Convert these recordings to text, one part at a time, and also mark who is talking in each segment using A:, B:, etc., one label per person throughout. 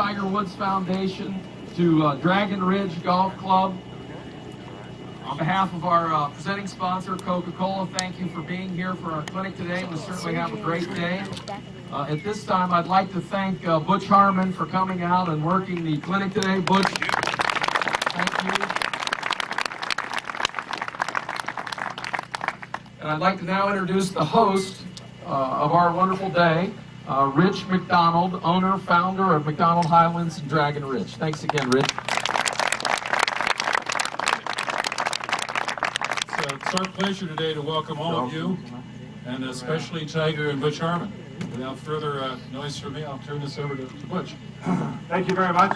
A: Tiger Woods Foundation, to Dragon Ridge Golf Club. On behalf of our presenting sponsor, Coca-Cola, thank you for being here for our clinic today. We certainly have a great day. At this time, I'd like to thank Butch Harmon for coming out and working the clinic today. Butch, thank you. And I'd like to now introduce the host of our wonderful day, Rich McDonald, owner, founder of McDonald Highlands and Dragon Ridge. Thanks again, Rich.
B: So it's our pleasure today to welcome all of you, and especially Tiger and Butch Harmon. Without further noise from me, I'll turn this over to Butch.
C: Thank you very much.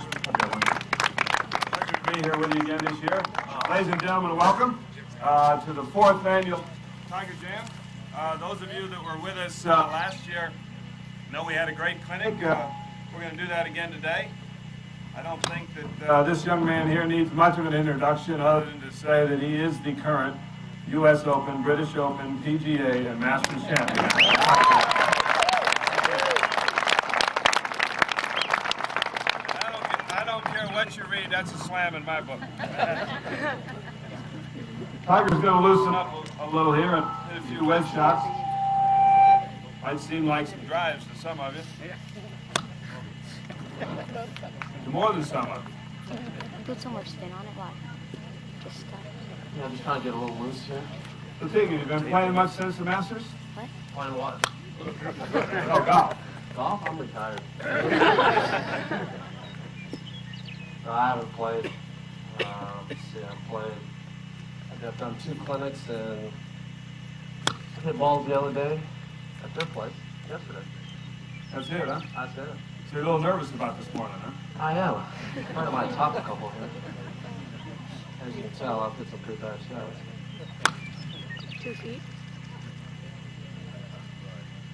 C: Pleasure to be here with you again this year. Ladies and gentlemen, welcome to the 4th annual Tiger Jam. Those of you that were with us last year know we had a great clinic. We're going to do that again today. I don't think that this young man here needs much of an introduction other than to say that he is the current U.S. Open, British Open, PGA, and Masters champion. I don't care what you read, that's a slam in my book. Tiger's going to loosen up a little here and hit a few wedge shots. Might seem like some drives to some of you. To more than some of you.
D: Put some more spin on it, why? Just
A: Yeah, just trying to get a little loose here.
C: So, Tiggy, you been playing much since the Masters?
D: what?
A: Playing what?
C: Oh, golf.
A: Golf? I'm retired. No, I haven't played. Let's see, I've done 2 clinics and hit balls the other day at their place yesterday.
C: That's it, huh?
A: That's it.
C: So you're a little nervous about this morning, huh?
A: I am. I might top a couple here. As you can tell, I've hit some pretty bad shots.
D: 2 feet?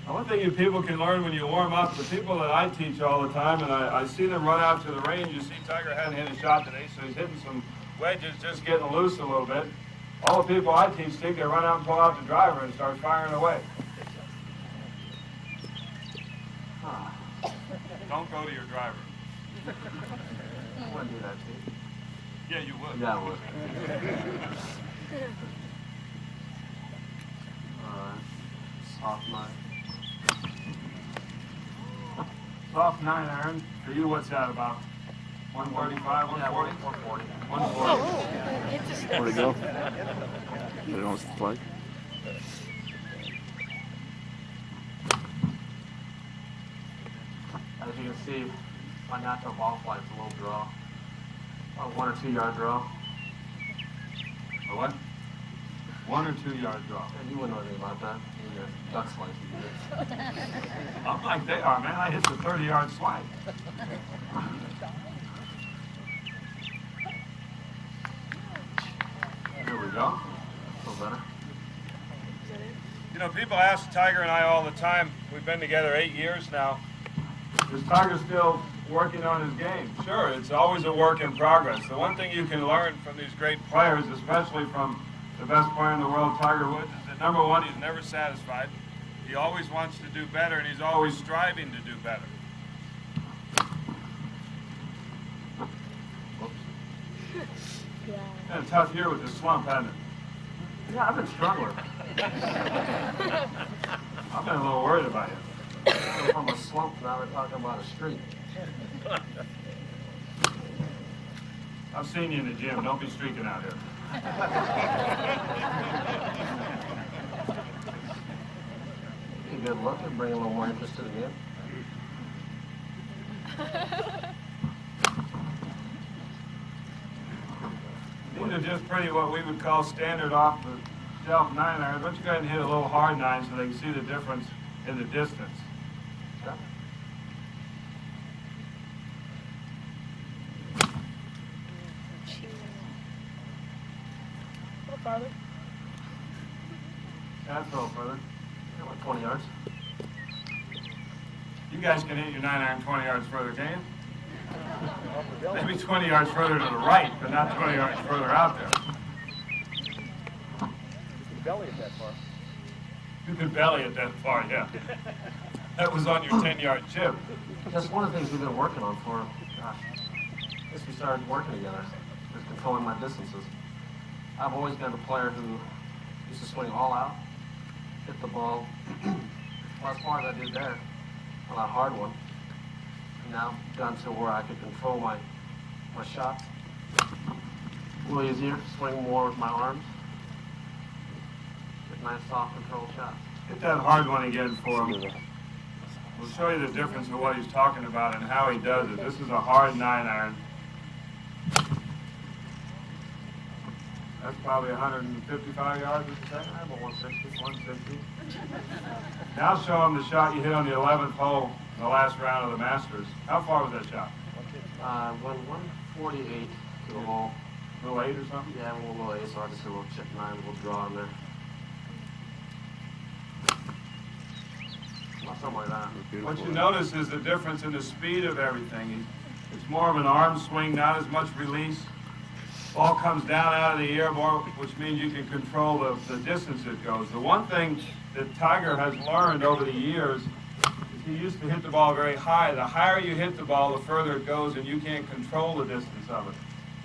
C: Now, one thing you people can learn when you warm up, the people that I teach all the time, and I see them run out to the range. You see Tiger hadn't hit a shot today, so he's hitting some wedges, just getting loose a little bit. All the people I teach think they run out and pull out the driver and start firing away. Don't go to your driver.
A: I want to do that too.
C: Yeah, you would.
A: Yeah, I would. Alright. Soft 9.
C: Soft 9 iron. For you, what's that about? 135, 140?
A: 140.
C: 140.
E: Where'd it go? Put it on the flag.
A: As you can see, my natural ball flight's a little draw. A 1 or 2 yard draw.
C: A what? 1 or 2 yard draw.
A: And you wouldn't know anything about that. You're a duck slice.
C: I'm like they are, man. I hit the 30-yard slide. Here we go.
A: A little better.
C: You know, people ask Tiger and I all the time, we've been together 8 years now, is Tiger still working on his game? Sure, it's always a work in progress. The one thing you can learn from these great players, especially from the best player in the world, Tiger Woods, is that number one, he's never satisfied. He always wants to do better, and he's always striving to do better.
D: Yeah.
C: Been a tough year with this slump, hasn't it?
A: Yeah, I've been struggling.
C: I've been a little worried about you.
A: From a slump, now we're talking about a streak.
C: I've seen you in the gym. Don't be streaking out here.
A: Be a good look and bring a little more interest to the game.
C: These are just pretty what we would call standard off the shelf 9 irons. Why don't you go ahead and hit a little hard 9 so they can see the difference in the distance.
A: Yeah.
D: A little farther.
C: That's a little further.
A: Yeah, like 20 yards.
C: You guys can hit your 9 iron 20 yards further, can you? Maybe 20 yards further to the right, but not 20 yards further out there.
F: Belly it that far.
C: You could belly it that far, yeah. That was on your 10-yard chip.
A: That's one of the things we've been working on for
G: Gosh, I guess we started working together, just controlling my distances. I've always been a player who used to swing all out, hit the ball well, as far as I did there on that hard one. And now done to where I could control my shots. A little easier, swing more with my arms. Get nice, soft, controlled shots.
C: Hit that hard one again for him. We'll show you the difference of what he's talking about and how he does it. This is a hard 9-iron. That's probably 155 yards at the second.
G: I have a 160.
C: 160. Now show him the shot you hit on the 11th hole in the last round of the Masters. How far was that shot?
G: Went 148 to the hole.
C: A little 8 or something?
G: Yeah, a little 8, so I just did a little chip 9, a little draw in there. Something like that.
C: What you notice is the difference in the speed of everything. It's more of an arm swing, not as much release. Ball comes down out of the air more, which means you can control the distance it goes. The one thing that Tiger has learned over the years is he used to hit the ball very high. The higher you hit the ball, the further it goes, and you can't control the distance of it.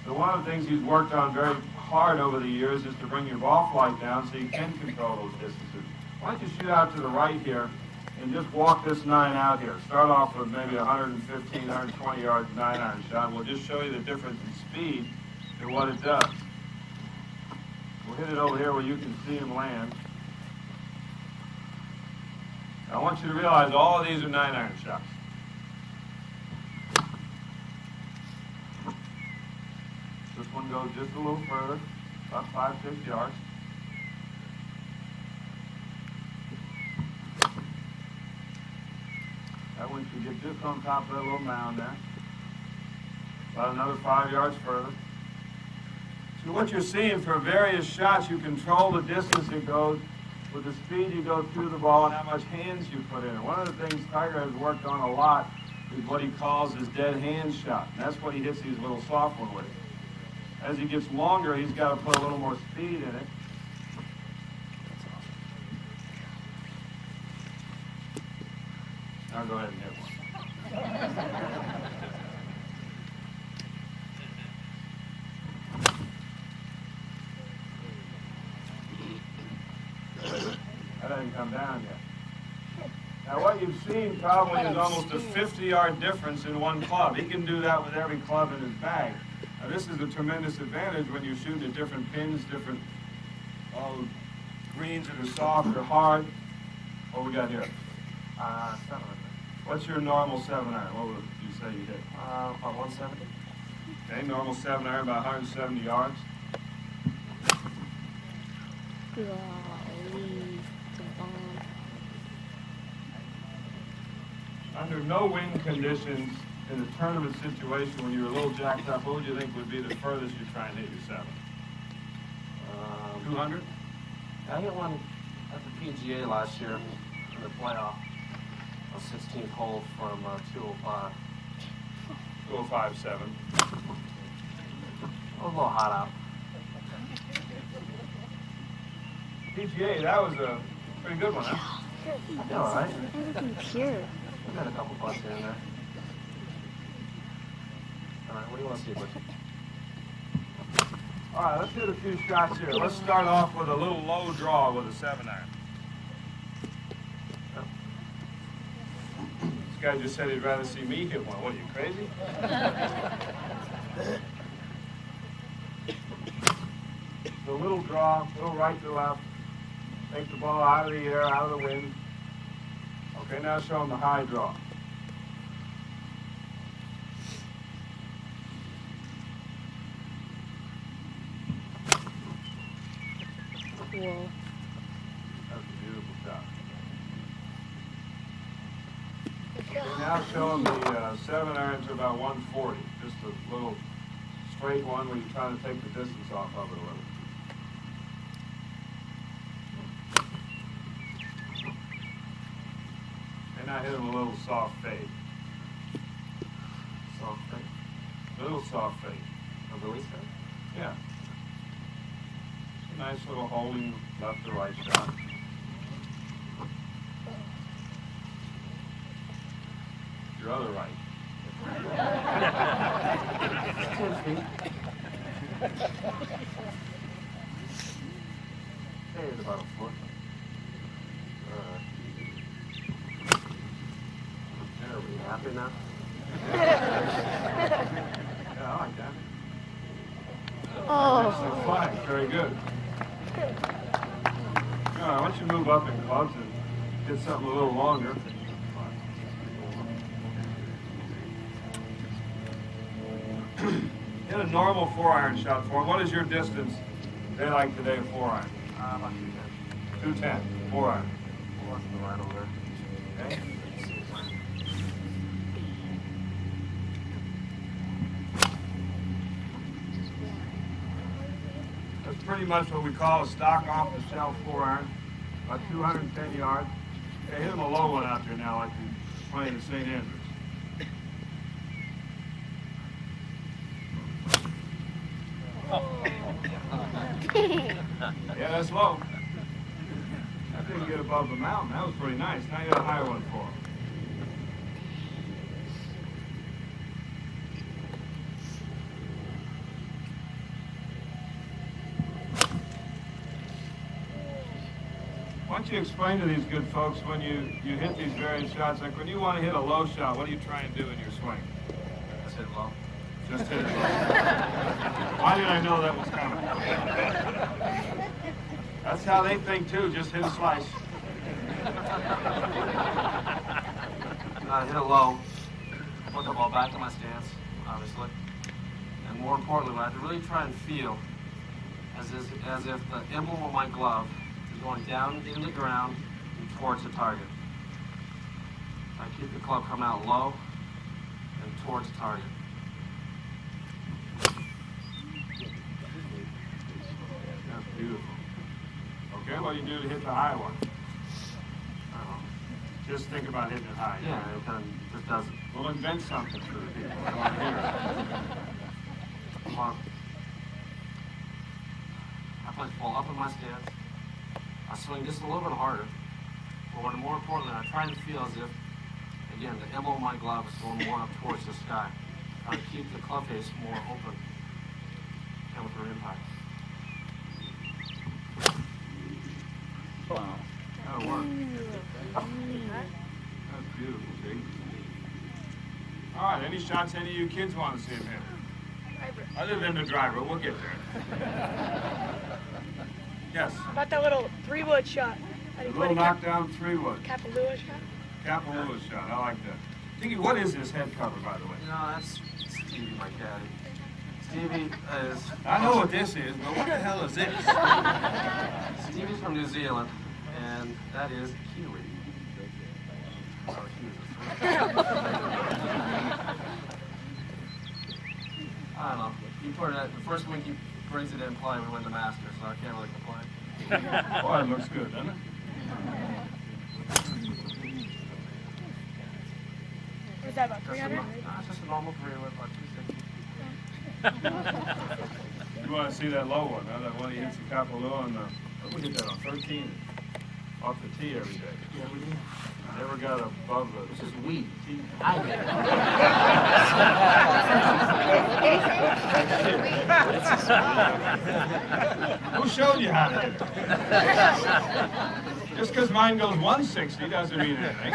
C: So one of the things he's worked on very hard over the years is to bring your ball flight down so you can control those distances. Why don't you shoot out to the right here and just walk this 9 out here. Start off with maybe 115, 120 yards 9-iron shot. We'll just show you the difference in speed and what it does. We'll hit it over here where you can see him land. I want you to realize all of these are 9-iron shots. This one goes just a little further, about 5-6 yards. That one should get just on top of that little mound there. About another 5 yards further. So what you're seeing for various shots, you control the distance it goes with the speed you go through the ball and how much hands you put in it. One of the things Tiger has worked on a lot is what he calls his dead hand shot. And that's what he hits these little soft ones with. As he gets longer, he's got to put a little more speed in it. Now go ahead and hit one. That hasn't come down yet. Now what you've seen probably is almost a 50-yard difference in one club. He can do that with every club in his bag. Now this is a tremendous advantage when you're shooting at different pins, different greens that are soft or hard. What we got here?
G: 7.
C: What's your normal 7-iron? What would you say you hit?
G: About 170.
C: Okay, normal 7-iron, about 170 yards.
D: Golly, it's a bomb.
C: Under no wind conditions in a tournament situation when you're a little jacked up, what would you think would be the furthest you try and hit your 7? 200?
G: I hit one at the PGA last year in the playoff. A 16th hole from 205.
C: 205.7.
G: It was a little hot out.
C: PGA, that was a pretty good one, huh?
G: Yeah, all right.
D: Everything pure.
G: We got a couple putts here and there. All right, what do you want to see, Butch?
C: All right, let's hit a few shots here. Let's start off with a little low draw with a 7-iron. This guy just said he'd rather see me hit one. What, are you crazy? So a little draw, a little right to left. Take the ball out of the air, out of the wind. Okay, now show him the high draw.
D: Whoa.
C: That's a beautiful shot. Okay, now show him the 7-iron to about 140. Just a little straight one where you're trying to take the distance off of it a little. And I hit him a little soft fade.
G: Soft fade.
C: A little soft fade.
G: A release fade?
C: Yeah. A nice little holding left to right shot. Your other right.
G: It's 10 feet. Maybe it's about a foot. Are we happy now?
C: Yeah, I like that.
D: Oh.
C: Excellent flying, very good. Why don't you move up in clubs and get something a little longer. Hit a normal 4-iron shot for him. What is your distance they like today, 4-iron?
G: About 210.
C: 210, 4-iron.
G: Well, that's the right over there.
C: Okay. That's pretty much what we call a stock off-the-shelf 4-iron, about 210 yards. Okay, hit him a low one out there now, like you're playing at St. Andrews. Yeah, that's low. That didn't get above the mountain. That was pretty nice. Now you got a higher one for him. Why don't you explain to these good folks when you hit these various shots, like when you want to hit a low shot, what do you try and do in your swing?
G: Just hit low.
C: Just hit it low. Why did I know that was coming? That's how they think too, just hit a slice.
G: Hit it low. Put the ball back to my stance, obviously. And more importantly, what I really try and feel as if the emblem of my glove is going down in the ground and towards the target. I keep the club coming out low and towards the target.
C: That's beautiful. Okay, what do you do to hit the high one?
G: I don't know.
C: Just think about hitting it high.
G: Yeah, it kind of just does it.
C: We'll invent something for the people. I want to hear it.
G: Come on. I play the ball up in my stance. I swing just a little bit harder. But what more importantly, I try to feel as if, again, the elbow of my glove is going more up towards the sky. I keep the club face more open and with her impact.
C: Wow. That'll work. That's beautiful, see? All right, any shots any of you kids want to see him hit? Other than the driver, we'll get there. Yes.
H: About that little 3-wood shot.
C: A little knockdown 3-wood.
H: Kapalua shot.
C: Kapalua shot. I like that. Thinking, what is this head cover, by the way?
G: You know, that's Stevie, my caddy. Stevie is...
C: I know what this is, but what the hell is this?
G: Stevie's from New Zealand, and that is Kiwi. Oh, I don't know. He put it at, the first week he brings it in play, we win the Masters, so I can't really complain.
C: Boy, it looks good, doesn't it?
H: What is that, about
G: Just a,
H: 300?
G: no, it's just a normal 3-wood, about 260.
C: You want to see that low one, huh? That one he hits the Kapalua and we get that on 13 off the tee every day.
G: Yeah, we do.
C: Never got above the
G: This is weed.
C: tee.
G: I get
C: Who showed you how to hit it? Just because mine goes 160 doesn't mean anything.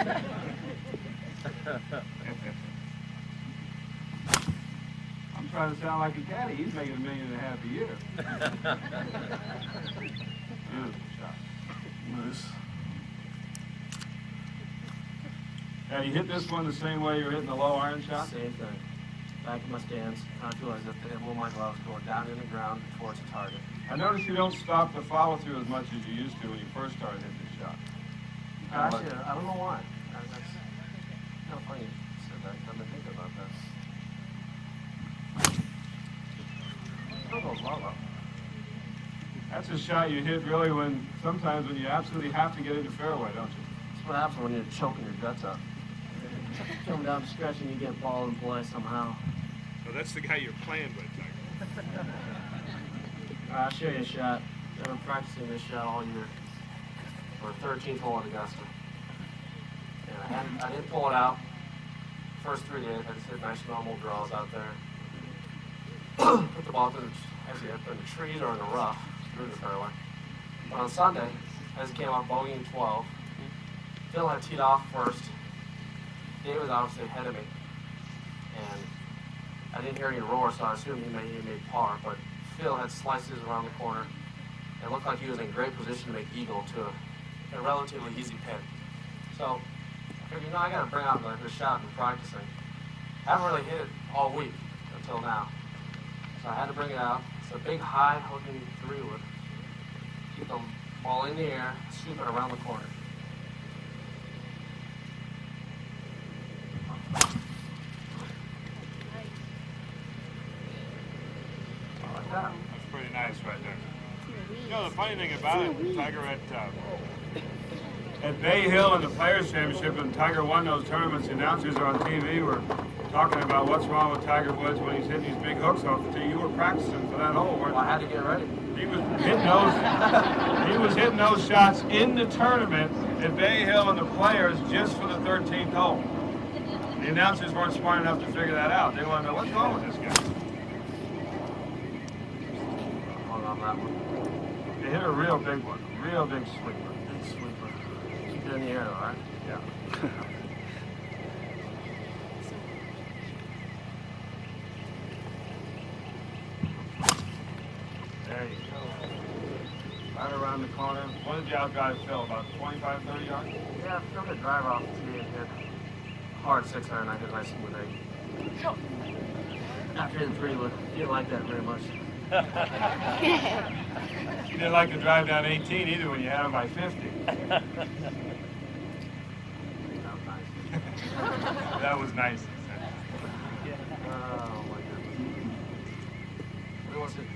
C: I'm trying to sound like a caddy. He's making $1.5 million a year. Beautiful shot.
G: Moose.
C: And you hit this one the same way you're hitting the low iron shot?
G: Same thing. Back in my stance, trying to feel as if the emblem of my gloves going down in the ground towards the target.
C: I notice you don't stop the follow through as much as you used to when you first started hitting this shot.
G: Actually, I don't know why. That's kind of funny you said that. I've been thinking about that. Still goes well, though.
C: That's a shot you hit really when, sometimes when you absolutely have to get into fairway, don't you?
G: That's what happens when you're choking your guts up. Coming down the stretch and you get ball in play somehow.
C: So that's the guy you're playing with, Tiger.
G: I'll show you a shot. I've been practicing this shot all year. For 13th hole at Augusta. And I didn't pull it out First 3 days, I just hit nice normal draws out there. Put the ball through the trees or in the rough through the fairway. But on Sunday, I just came off bogeying 12. Phil had teed off first. Dave was obviously ahead of me. And I didn't hear any roar, so I assumed he made par. But Phil had slices around the corner. It looked like he was in great position to make eagle to a relatively easy pin. So I figured, I got to bring out the shot in practicing. Haven't really hit it all week until now. So I had to bring it out. It's a big high hooking 3-wood. Keep the ball in the air, sweep it around the corner. Like that.
C: That's pretty nice right there. You know, the funny thing about it, Tiger, at Bay Hill in the Players Championship, when Tiger won those tournaments, the announcers on TV were talking about what's wrong with Tiger Woods when he's hitting these big hooks off the tee. You were practicing for that hole, weren't you?
G: Well, I had to get ready.
C: He was hitting those shots in the tournament at Bay Hill and the Players just for the 13th hole. The announcers weren't smart enough to figure that out. They want to know what's wrong with this guy.
G: Hold on that one.
C: They hit a real big one, real big sweeper.
G: Big sweeper. Keep it in the air, though, right?
C: Yeah. There you go. Right around the corner. What did you outdrive Phil? About 25, 30 yards?
G: Yeah, Phil could drive off the tee and hit hard 6 iron. I hit nice smooth 8. After hitting 3-wood, didn't like that very much.
C: You didn't like to drive down 18 either when you had him by 50. That was nice.
G: Oh my goodness. What was it?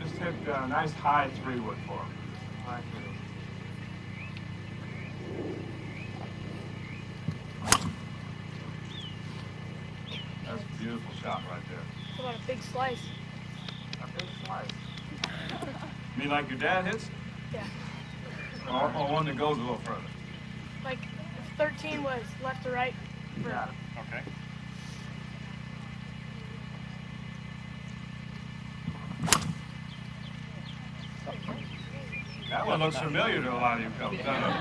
C: Just hit a nice high 3-wood for him.
G: High 3-wood.
C: That's a beautiful shot right there.
H: What about a big slice?
G: A big slice.
C: You mean like your dad hits?
H: Yeah.
C: Or one that goes a little further?
H: Like if 13 was left to right.
G: Yeah.
C: Okay. That one looks familiar to a lot of you fellas, doesn't it?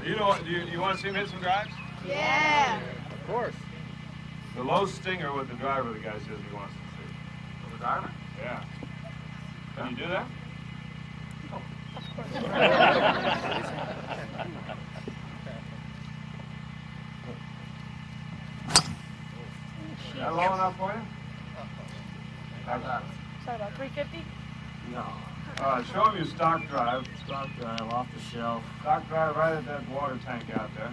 C: You know what? You want to see him hit some drives?
H: Yeah.
F: Of course.
C: The low stinger with the driver, the guy says he wants to see.
G: With the driver?
C: Yeah. Can you do that?
H: Of course.
C: Is that low enough for you?
G: How's that?
H: Is that about 350?
G: No.
C: Show him your stock drive.
G: Stock drive off the shelf.
C: Stock drive right at that water tank out there.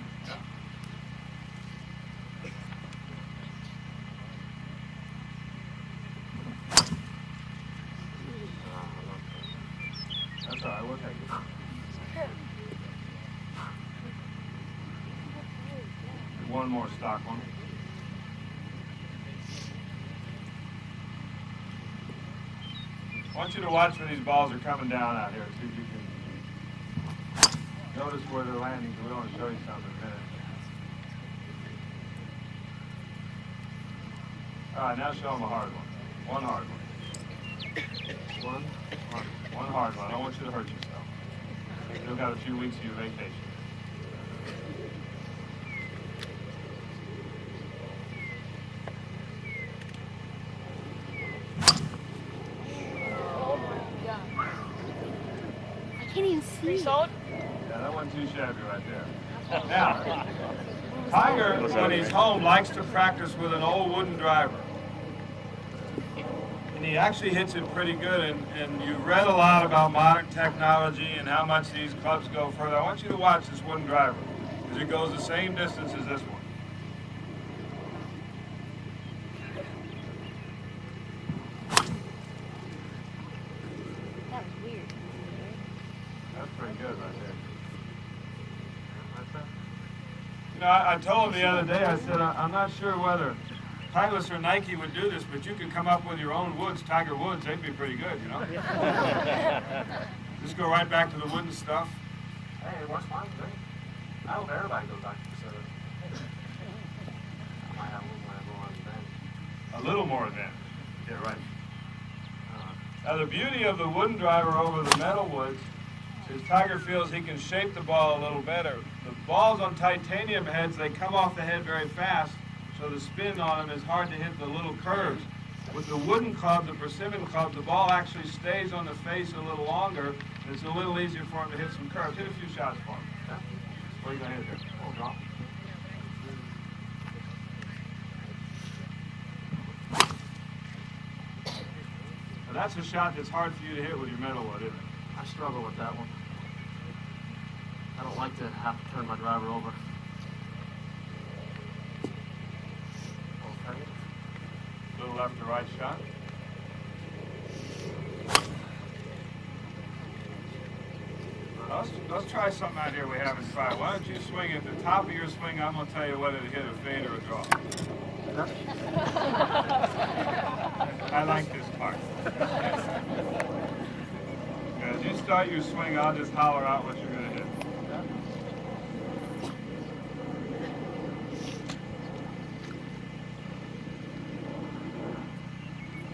C: That's all right, we'll take it. One more stock one. I want you to watch when these balls are coming down out here. See if you can notice where they're landing. We want to show you something in a minute. All right, now show them a hard one. One hard one. One hard one. I don't want you to hurt yourself. You've got a few weeks of your vacation.
D: I can't even see.
H: Pretty solid?
C: Yeah, that wasn't too shabby right there. Now, Tiger, when he's home, likes to practice with an old wooden driver. And he actually hits it pretty good. And you've read a lot about modern technology and how much these clubs go further. I want you to watch this wooden driver, because it goes the same distance as this one.
D: That was weird.
C: That's pretty good right there. You know, I told him the other day, I said, I'm not sure whether Titleist or Nike would do this, but you could come up with your own Woods, Tiger Woods, they'd be pretty good, you know? Just go right back to the wooden stuff.
G: Hey, it works fine for me. I hope everybody goes back to the center. I might have a little more advantage.
C: A little more advantage. Yeah, right. Now the beauty of the wooden driver over the metal woods is Tiger feels he can shape the ball a little better. The balls on titanium heads, they come off the head very fast, so the spin on them is hard to hit the little curves. With the wooden club, the persimmon club, the ball actually stays on the face a little longer, and it's a little easier for him to hit some curves. Hit a few shots for him. Yeah. Where are you going to hit there? Oh, drop. Now that's a shot that's hard for you to hit with your metal wood, isn't it?
G: I struggle with that one. I don't like to have to turn my driver over. Okay.
C: Little left to right shot. Let's try something out here we haven't tried. Why don't you swing at the top of your swing? I'm going to tell you whether to hit a fade or a draw. I like this part. As you start your swing, I'll just holler out what you're going to hit.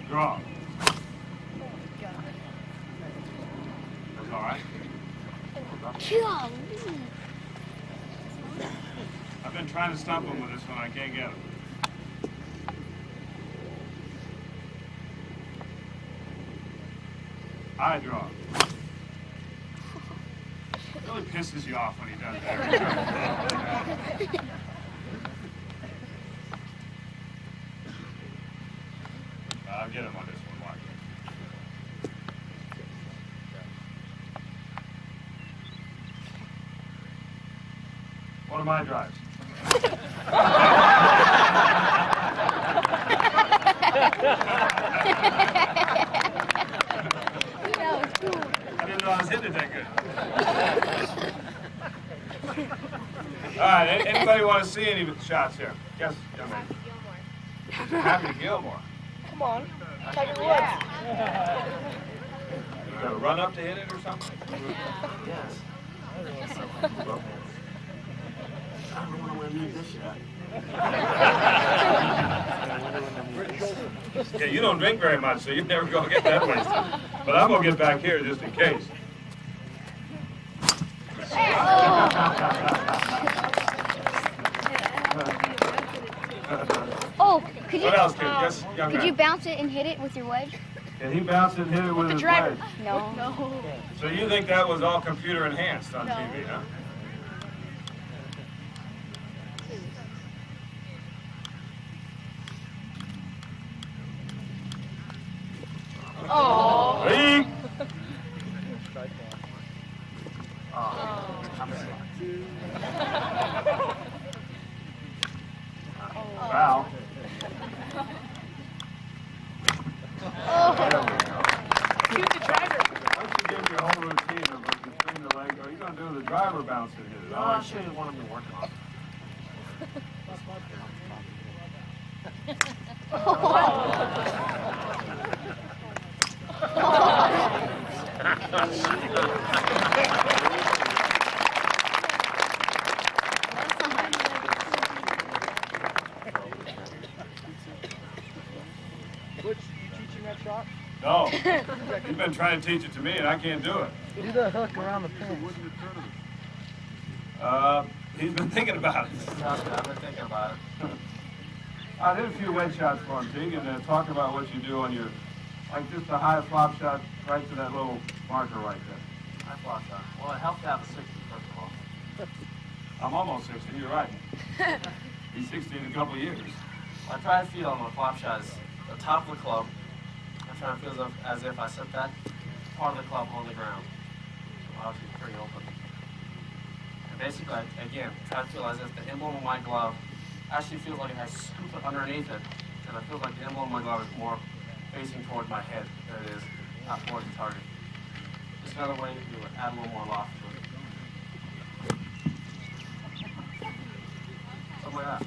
C: Draw. That's all right. I've been trying to stump him with this one. I can't get him. I draw. It really pisses you off when he does that. I'll get him on this one. Watch. One of my drives. I didn't know I was hitting it that good. All right, anybody want to see any shots here? Yes, young man. Happy Gilmore.
H: Come on. Tiger Woods.
C: You got to run up to hit it or something?
G: Yes. I don't know when I need this shot.
C: Yeah, you don't drink very much, so you're never going to get that wasted. But I'm going to get back here just in case.
D: Oh, could you?
C: What else, kid? Yes, young
D: Could
C: man.
D: you bounce it and hit it with your wedge?
C: Can he bounce it and hit it with his
H: driver.
C: wedge?
D: No.
H: No.
C: So you think that was all computer enhanced on TV, huh?
H: Oh.
C: Ready? Foul.
H: Shoot the driver.
C: Once you get your whole routine of between the legs, are you going to do the driver bounce and hit it?
G: No, I'll show you one I've been working on.
F: Butch, you teaching that shot?
C: No. You've been trying to teach it to me, and I can't do it.
F: Do the hook around the pin.
C: He's been thinking about it.
G: I've been thinking about it.
C: I did a few wedge shots for him, Teague, and talk about what you do on your, like just a high flop shot right to that little marker right there.
G: I flop shot. Well, it helped to have a 60 first of all.
C: I'm almost 60, you're right. He's 60 in a couple of years.
G: I try to feel on my flop shot is the top of the club. I try to feel as if I set that part of the club on the ground. So obviously it's pretty open. And basically, again, try to feel as if the emblem of my glove actually feels like it has scoop underneath it. And I feel like the emblem of my glove is more facing toward my head than it is not towards the target. Just another way to add a little more loft to it. Something like that.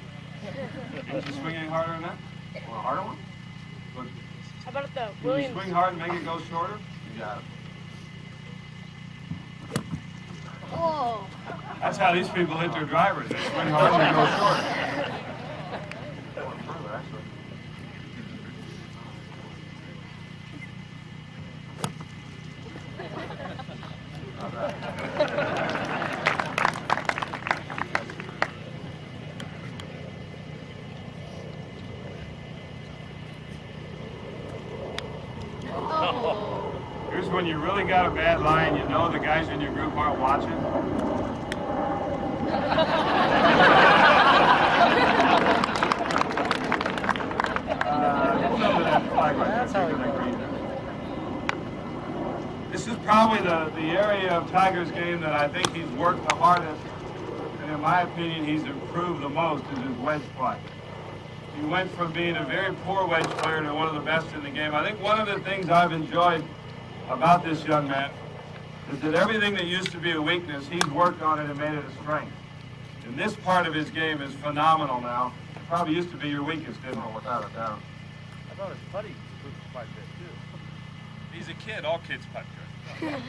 C: Did you swing any harder than that?
G: Want a harder one?
C: Look,
H: How about the
C: can you
H: Williams?
C: swing hard and make it go shorter?
G: You got it.
D: Oh.
C: That's how these people hit their drivers. They swing hard and go short.
G: Going further, actually.
C: Here's when you really got a bad lie and you know the guys in your group aren't watching.
F: That's how we do it.
C: This is probably the area of Tiger's game that I think he's worked the hardest, and in my opinion, he's improved the most is his wedge play. He went from being a very poor wedge player to one of the best in the game. I think one of the things I've enjoyed about this young man is that everything that used to be a weakness, he's worked on it and made it a strength. And this part of his game is phenomenal now. It probably used to be your weakest, didn't it?
G: Without a doubt.
F: I thought his putting improved quite a bit too.
C: He's a kid. All kids putt good.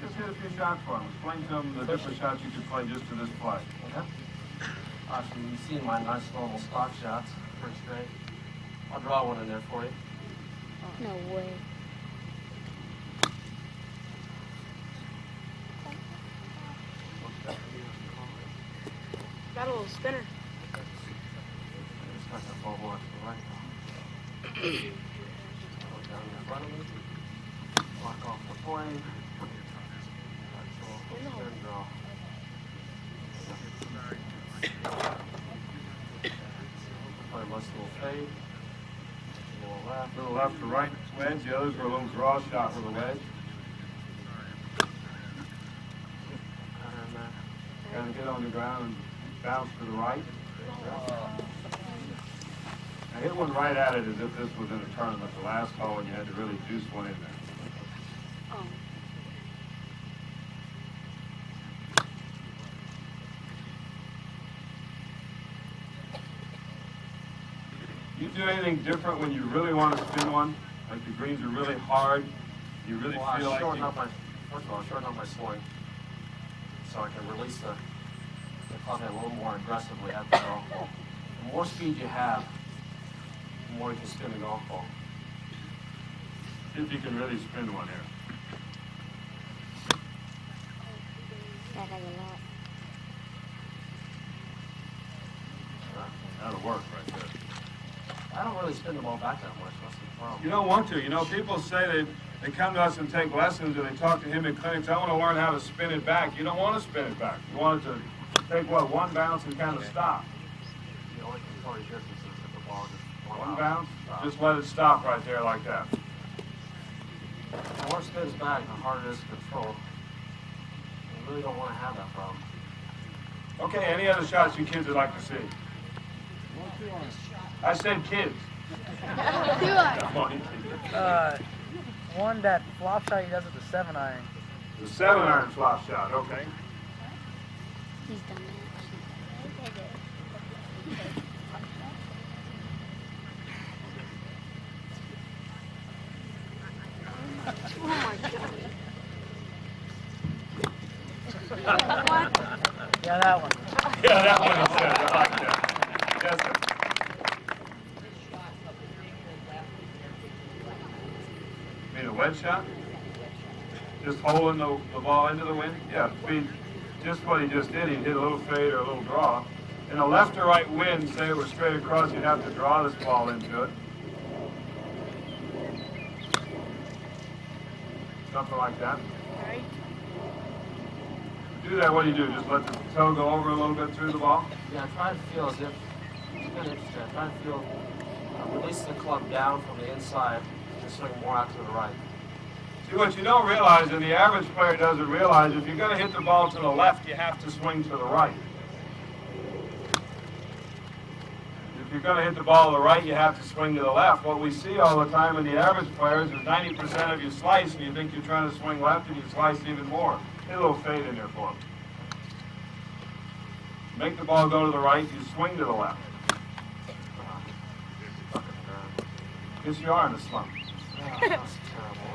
C: Just hit a few shots for him. Explain to him the different shots you could play just to this play.
G: Okay. Actually, you've seen my nice normal stock shots. Pretty straight. I'll draw one in there for you.
D: No way.
H: Got a little spinner.
G: Just like a ball to the right. Go down in front of me. Block off the plane. Spin draw. Play a nice little fade.
C: A little left to right wedge. The others were a little draw shot with a wedge. Kind of get on the ground and bounce to the right. I hit one right at it as if this was in a tournament, the last hole, and you had to really juice one in there.
D: Oh.
C: You do anything different when you really want to spin one? Like the greens are really hard, you really
G: Well,
C: feel like
G: first
C: you...
G: of all, I shorten up my swing so I can release the club head a little more aggressively at the golf ball. The more speed you have, the more you can spin the golf ball.
C: See if you can really spin one here.
D: That has a lot.
C: That'll work right there.
G: I don't really spin the ball back that much. That's the problem.
C: You don't want to. You know, people say they come to us and take lessons or they talk to him in clinics. I want to learn how to spin it back. You don't want to spin it back. You want it to take, what, one bounce and kind of stop.
G: The only control distance is if the ball just
C: One bounce, just let it stop right there like that.
G: The more it spins back, the harder it is to control. You really don't want to have that problem.
C: Okay, any other shots you kids would like to see? I said kids.
D: Do I?
F: One that flop shot he does with the 7-iron.
C: The 7-iron flop shot, okay.
D: He's done that.
H: Oh my god.
F: Yeah, that one.
C: Yeah, that one is good. I like that. Yes, sir. Mean a wedge shot? Just holding the ball into the wind? Yeah, be just what he just did. He hit a little fade or a little draw. In a left or right wind, say it was straight across, you'd have to draw this ball into it. Something like that.
H: Alright.
C: Do that, what do you do? Just let the toe go over a little bit through the ball?
G: Yeah, try to feel as if, it's kind of interesting, try to feel, release the club down from the inside and swing more out to the right.
C: See, what you don't realize, and the average player doesn't realize, if you're going to hit the ball to the left, you have to swing to the right. If you're going to hit the ball to the right, you have to swing to the left. What we see all the time in the average players is 90% of you slice, and you think you're trying to swing left, and you slice even more. Hit a little fade in there for them. Make the ball go to the right, you swing to the left. Guess you are in a slump.
G: That's terrible.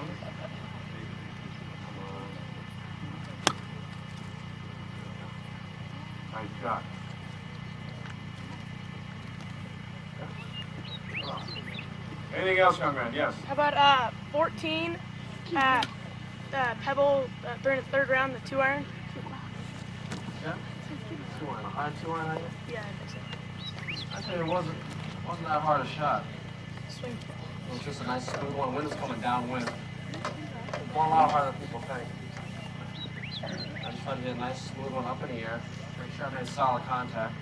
C: Nice shot. Anything else, young man? Yes.
I: How about 14 at Pebble during the third round, the 2-iron?
G: Yeah? 2-iron, a high 2-iron, I guess?
I: Yeah, I think so.
G: I tell you, it wasn't that hard a shot.
I: Swing.
G: It was just a nice smooth one. Wind is coming downwind. It's going a lot harder than people think. I just tried to get a nice smooth one up in the air. Make sure I made solid contact.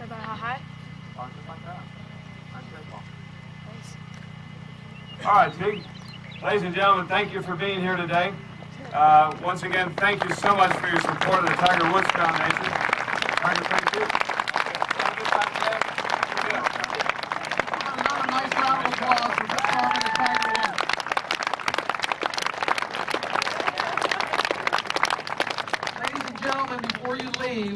I: About how high?
G: Just like that. Nice great ball.
I: Thanks.
C: All right, Tig. Ladies and gentlemen, thank you for being here today. Once again, thank you so much for your support of the Tiger Woods Foundation. Tiger, thank you. Have a good time today.
A: Another nice round of applause for Butch Harmon and Tiger Woods. Ladies and gentlemen, before you leave,